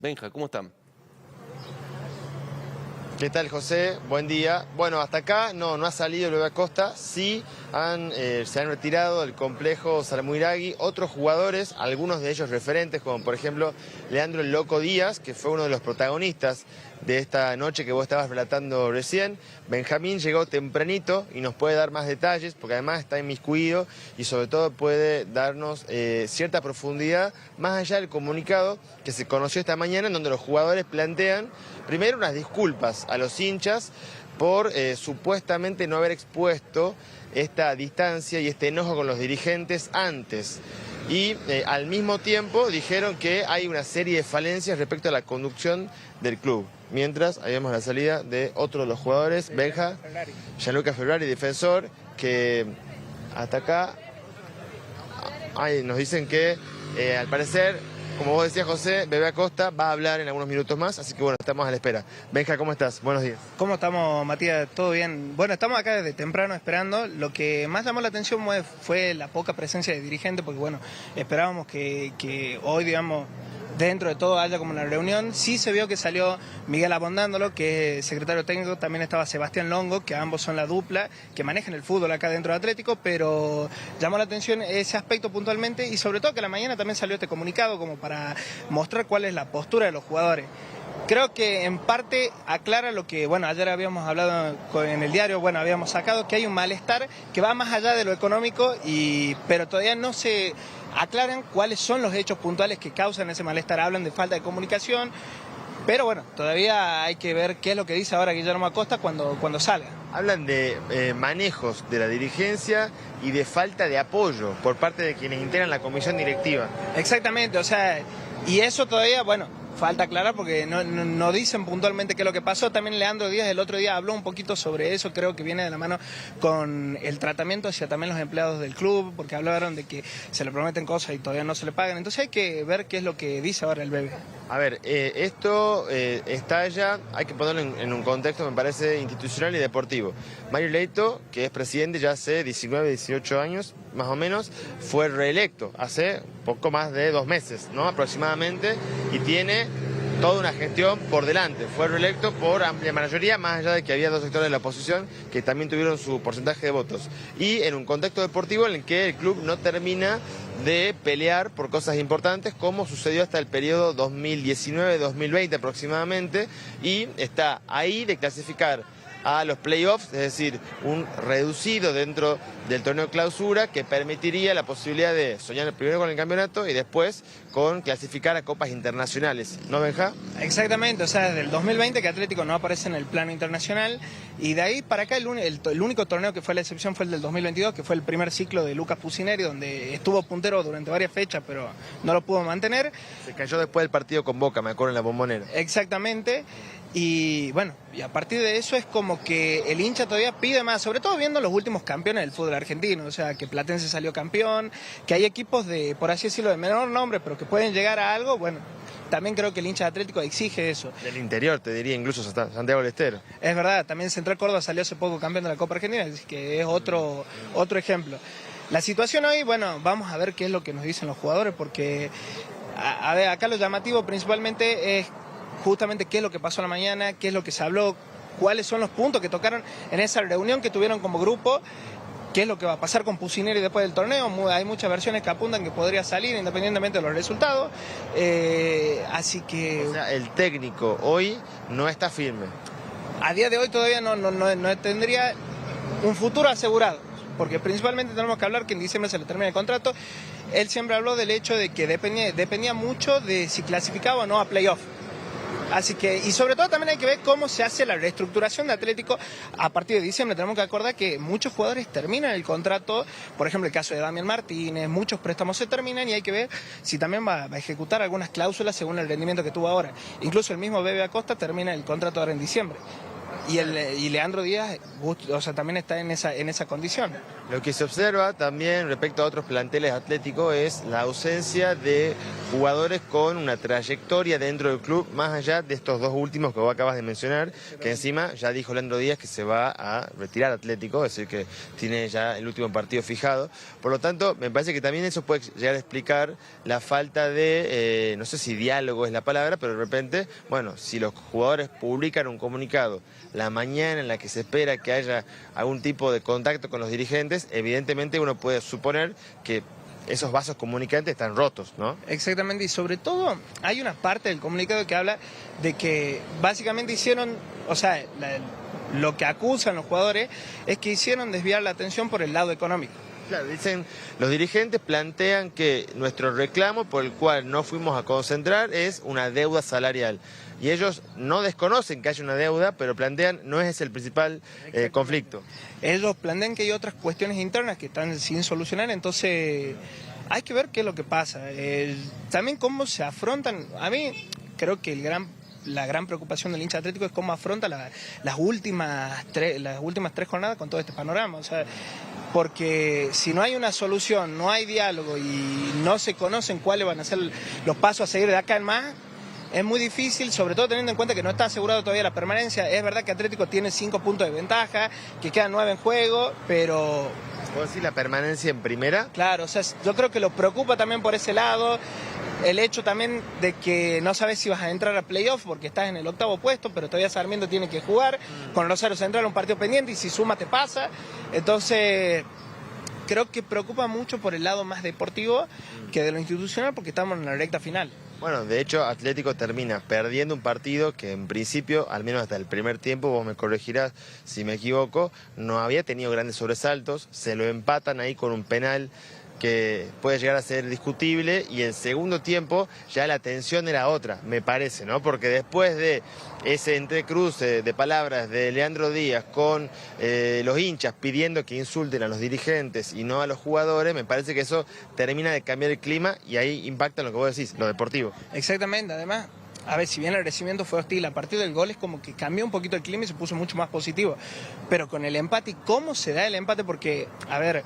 Benja, ¿cómo están? ¿Qué tal, José? Buen día. Bueno, hasta acá no ha salido el Bebe Acosta, sí se han retirado del complejo Sarmuiragui otros jugadores, algunos de ellos referentes, como por ejemplo Leandro El Loco Díaz, que fue uno de los protagonistas de esta noche que vos estabas relatando recién. Benjamín llegó tempranito y nos puede dar más detalles, porque además está inmiscuido y sobre todo puede darnos cierta profundidad, más allá del comunicado que se conoció esta mañana, en donde los jugadores plantean primero unas disculpas a los hinchas por supuestamente no haber expuesto esta distancia y este enojo con los dirigentes antes. Y al mismo tiempo dijeron que hay una serie de falencias respecto a la conducción del club. Mientras, ahí vemos la salida de otro de los jugadores, Benja, Gianluca Ferrari, defensor, que hasta acá nos dicen que al parecer, como vos decías, José, Bebe Acosta va a hablar en algunos minutos más, así que bueno, estamos a la espera. Benja, ¿cómo estás? Buenos días. ¿Cómo estamos, Matías? ¿Todo bien? Bueno, estamos acá desde temprano esperando. Lo que más llamó la atención fue la poca presencia de dirigentes, porque bueno, esperábamos que hoy, digamos, dentro de todo haya como una reunión. Sí se vio que salió Miguel Abondándolo, que es secretario técnico, también estaba Sebastián Longo, que ambos son la dupla, que manejan el fútbol acá dentro de Atlético, pero llamó la atención ese aspecto puntualmente y sobre todo que a la mañana también salió este comunicado como para mostrar cuál es la postura de los jugadores. Creo que en parte aclara lo que, bueno, ayer habíamos hablado en el diario, bueno, habíamos sacado que hay un malestar que va más allá de lo económico, pero todavía no se aclaran cuáles son los hechos puntuales que causan ese malestar. Hablan de falta de comunicación, pero bueno, todavía hay que ver qué es lo que dice ahora Guillermo Acosta cuando salga. Hablan de manejos de la dirigencia y de falta de apoyo por parte de quienes integran la comisión directiva. Exactamente, o sea, y eso todavía, bueno, falta aclarar porque no dicen puntualmente qué es lo que pasó. También Leandro Díaz el otro día habló un poquito sobre eso, creo que viene de la mano con el tratamiento hacia también los empleados del club, porque hablaron de que se le prometen cosas y todavía no se le pagan. Entonces hay que ver qué es lo que dice ahora el Bebe. A ver, esto estalla, hay que ponerlo en un contexto, me parece, institucional y deportivo. Mario Leito, que es presidente ya hace 19, 18 años, más o menos, fue reelecto hace poco más de 2 meses, ¿no? Aproximadamente, y tiene toda una gestión por delante. Fue reelecto por amplia mayoría, más allá de que había 2 sectores de la oposición que también tuvieron su porcentaje de votos. Y en un contexto deportivo en el que el club no termina de pelear por cosas importantes, como sucedió hasta el periodo 2019-2020 aproximadamente, y está ahí de clasificar a los playoffs, es decir, un reducido dentro del torneo clausura que permitiría la posibilidad de soñar primero con el campeonato y después con clasificar a copas internacionales, ¿no, Benja? Exactamente, o sea, desde el 2020 que Atlético no aparece en el plano internacional y de ahí para acá el único torneo que fue la excepción fue el del 2022, que fue el primer ciclo de Lucas Pusineri, donde estuvo puntero durante varias fechas, pero no lo pudo mantener. Se cayó después del partido con Boca, me acuerdo, en la Bombonera. Exactamente. Y bueno, y a partir de eso es como que el hincha todavía pide más, sobre todo viendo los últimos campeones del fútbol argentino, o sea, que Platense salió campeón, que hay equipos de, por así decirlo, de menor nombre, pero que pueden llegar a algo. Bueno, también creo que el hincha de Atlético exige eso. Del interior, te diría, incluso hasta Santiago del Estero. Es verdad, también Central Córdoba salió hace poco campeón de la Copa Argentina, así que es otro ejemplo. La situación hoy, bueno, vamos a ver qué es lo que nos dicen los jugadores, porque, a ver, acá lo llamativo principalmente es justamente qué es lo que pasó a la mañana, qué es lo que se habló, cuáles son los puntos que tocaron en esa reunión que tuvieron como grupo, qué es lo que va a pasar con Pusineri después del torneo. Hay muchas versiones que apuntan que podría salir independientemente de los resultados, así que... O sea, el técnico hoy no está firme. A día de hoy todavía no tendría un futuro asegurado, porque principalmente tenemos que hablar que en diciembre se le termina el contrato. Él siempre habló del hecho de que dependía mucho de si clasificaba o no a playoff. Así que, y sobre todo también hay que ver cómo se hace la reestructuración de Atlético a partir de diciembre. Tenemos que acordar que muchos jugadores terminan el contrato, por ejemplo el caso de Damián Martínez, muchos préstamos se terminan y hay que ver si también va a ejecutar algunas cláusulas según el rendimiento que tuvo ahora. Incluso el mismo Bebe Acosta termina el contrato ahora en diciembre. Y Leandro Díaz, o sea, también está en esa condición. Lo que se observa también respecto a otros planteles atléticos es la ausencia de jugadores con una trayectoria dentro del club, más allá de estos dos últimos que vos acabas de mencionar, que encima ya dijo Leandro Díaz que se va a retirar Atlético, es decir, que tiene ya el último partido fijado. Por lo tanto, me parece que también eso puede llegar a explicar la falta de, no sé si diálogo es la palabra, pero de repente, bueno, si los jugadores publican un comunicado la mañana en la que se espera que haya algún tipo de contacto con los dirigentes, evidentemente uno puede suponer que esos vasos comunicantes están rotos, ¿no? Exactamente, y sobre todo hay una parte del comunicado que habla de que básicamente hicieron, o sea, lo que acusan los jugadores es que hicieron desviar la atención por el lado económico. Claro, dicen, los dirigentes plantean que nuestro reclamo por el cual no fuimos a concentrar es una deuda salarial. Y ellos no desconocen que haya una deuda, pero plantean, no es ese el principal conflicto. Ellos plantean que hay otras cuestiones internas que están sin solucionar, entonces hay que ver qué es lo que pasa. También cómo se afrontan, a mí creo que la gran preocupación del hincha atlético es cómo afronta las últimas tres jornadas con todo este panorama. O sea, porque si no hay una solución, no hay diálogo y no se conocen cuáles van a ser los pasos a seguir de acá en más, es muy difícil, sobre todo teniendo en cuenta que no está asegurado todavía la permanencia. Es verdad que Atlético tiene 5 puntos de ventaja, que quedan 9 en juego, pero... ¿Puedo decir la permanencia en primera? Claro, o sea, yo creo que lo preocupa también por ese lado, el hecho también de que no sabes si vas a entrar a playoff porque estás en el 8º puesto, pero todavía Sarmiento tiene que jugar, con Rosario Central un partido pendiente y si suma te pasa, entonces... Creo que preocupa mucho por el lado más deportivo que de lo institucional porque estamos en la recta final. Bueno, de hecho Atlético termina perdiendo un partido que en principio, al menos hasta el primer tiempo, vos me corregirás si me equivoco, no había tenido grandes sobresaltos, se lo empatan ahí con un penal que puede llegar a ser discutible y el segundo tiempo ya la tensión era otra, me parece, ¿no? Porque después de ese entrecruce de palabras de Leandro Díaz con los hinchas pidiendo que insulten a los dirigentes y no a los jugadores, me parece que eso termina de cambiar el clima y ahí impacta en lo que vos decís, lo deportivo. Exactamente, además... A ver, si bien el recibimiento fue hostil, a partir del gol es como que cambió un poquito el clima y se puso mucho más positivo. Pero con el empate, ¿y cómo se da el empate? Porque, a ver,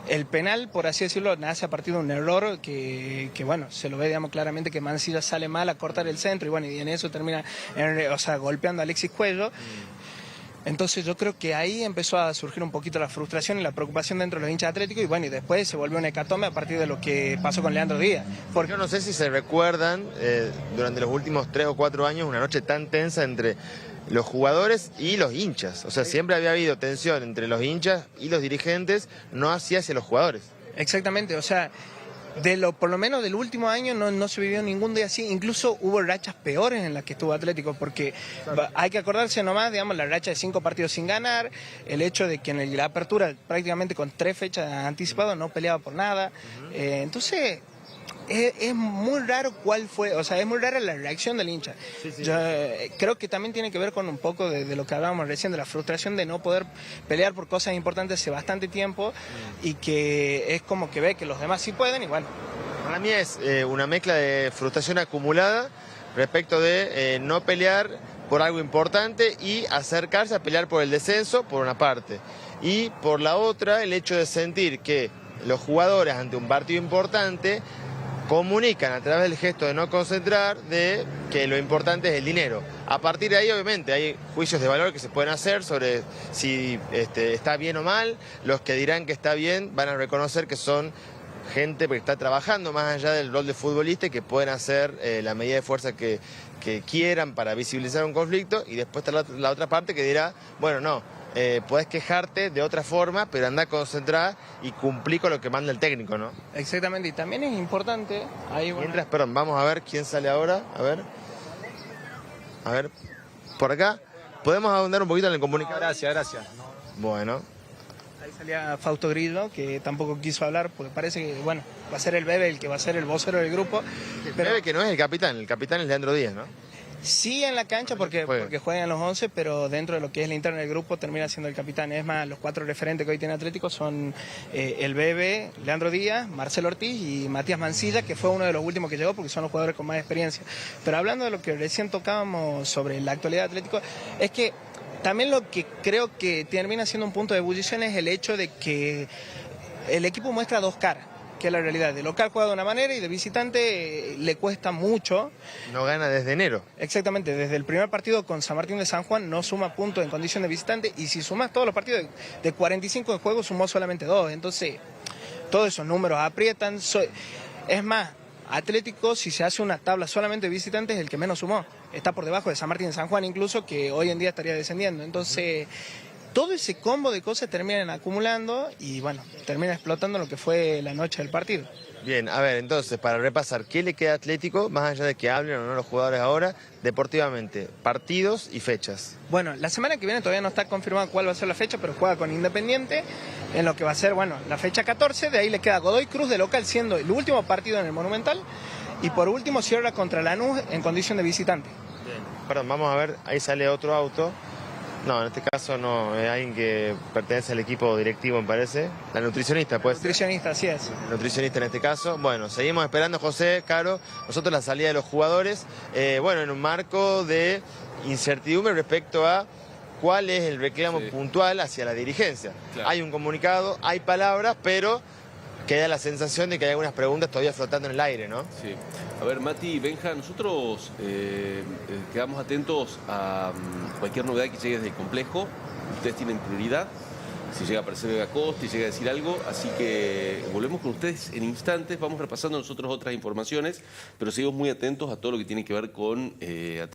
el penal, por así decirlo, nace a partir de un error que bueno, se lo ve, digamos, claramente que Mancilla sale mal a cortar el centro y bueno, y en eso termina, golpeando a Alexis Cuello. Entonces yo creo que ahí empezó a surgir un poquito la frustración y la preocupación dentro de los hinchas atléticos y bueno, y después se volvió un hecatombe a partir de lo que pasó con Leandro Díaz. Porque yo no sé si se recuerdan durante los últimos 3 o 4 años una noche tan tensa entre los jugadores y los hinchas. O sea, siempre había habido tensión entre los hinchas y los dirigentes, no así hacia los jugadores. Exactamente, o sea... por lo menos del último año no se vivió ningún día así, incluso hubo rachas peores en las que estuvo Atlético, porque hay que acordarse nomás, digamos, la racha de 5 partidos sin ganar, el hecho de que en la apertura prácticamente con 3 fechas anticipadas no peleaba por nada, entonces... Es muy raro cuál fue, o sea, es muy rara la reacción del hincha. Sí. Yo creo que también tiene que ver con un poco de lo que hablábamos recién, de la frustración de no poder pelear por cosas importantes hace bastante tiempo y que es como que ve que los demás sí pueden y bueno. Para mí es una mezcla de frustración acumulada respecto de no pelear por algo importante y acercarse a pelear por el descenso, por una parte. Y por la otra, el hecho de sentir que los jugadores ante un partido importante comunican a través del gesto de no concentrar de que lo importante es el dinero. A partir de ahí, obviamente, hay juicios de valor que se pueden hacer sobre si está bien o mal. Los que dirán que está bien van a reconocer que son gente que está trabajando más allá del rol de futbolista y que pueden hacer la medida de fuerza que quieran para visibilizar un conflicto. Y después está la otra parte que dirá, bueno, no, podés quejarte de otra forma, pero andá concentrada y cumplí con lo que manda el técnico, ¿no? Exactamente, y también es importante... Ahí, bueno... Mientras, perdón, vamos a ver quién sale ahora, a ver, por acá, ¿podemos ahondar un poquito en el comunicado? Gracias. Bueno. Ahí salía Fausto Grillo, que tampoco quiso hablar, porque parece que, bueno, va a ser el Bebe el que va a ser el vocero del grupo. Pero Bebe que no es el capitán es Leandro Díaz, ¿no? Sí en la cancha porque juegan los 11, pero dentro de lo que es la interna del grupo termina siendo el capitán. Es más, los 4 referentes que hoy tiene Atlético son el Bebe, Leandro Díaz, Marcelo Ortiz y Matías Mancilla, que fue uno de los últimos que llegó porque son los jugadores con más experiencia. Pero hablando de lo que recién tocábamos sobre la actualidad de Atlético, es que también lo que creo que termina siendo un punto de ebullición es el hecho de que el equipo muestra 2 caras. que es la realidad. De local juega de una manera y de visitante le cuesta mucho. No gana desde enero. Exactamente, desde el primer partido con San Martín de San Juan no suma puntos en condición de visitante, y si sumas todos los partidos de 45 de juego sumó solamente 2. Entonces, todos esos números aprietan. Es más, Atlético, si se hace una tabla solamente de visitantes, es el que menos sumó. Está por debajo de San Martín de San Juan incluso, que hoy en día estaría descendiendo. Entonces, todo ese combo de cosas terminan acumulando y bueno, termina explotando lo que fue la noche del partido. Bien, a ver, entonces, para repasar, ¿qué le queda a Atlético, más allá de que hablen o no los jugadores ahora, deportivamente, partidos y fechas? Bueno, la semana que viene todavía no está confirmada cuál va a ser la fecha, pero juega con Independiente, en lo que va a ser, bueno, la fecha 14, de ahí le queda Godoy Cruz de local, siendo el último partido en el Monumental, y por último cierra contra Lanús en condición de visitante. Bien. Perdón, vamos a ver, ahí sale otro auto. No, en este caso no, es alguien que pertenece al equipo directivo, me parece. La nutricionista, pues. Nutricionista, así es. Nutricionista en este caso. Bueno, seguimos esperando, José, Caro, nosotros la salida de los jugadores, bueno, en un marco de incertidumbre respecto a cuál es el reclamo puntual hacia la dirigencia. Claro. Hay un comunicado, hay palabras, pero queda la sensación de que hay algunas preguntas todavía flotando en el aire, ¿no? Sí. A ver, Mati y Benja, nosotros quedamos atentos a cualquier novedad que llegue desde el complejo. Ustedes tienen prioridad. Si llega a aparecer Vega Costa y llega a decir algo, así que volvemos con ustedes en instantes. Vamos repasando nosotros otras informaciones, pero seguimos muy atentos a todo lo que tiene que ver con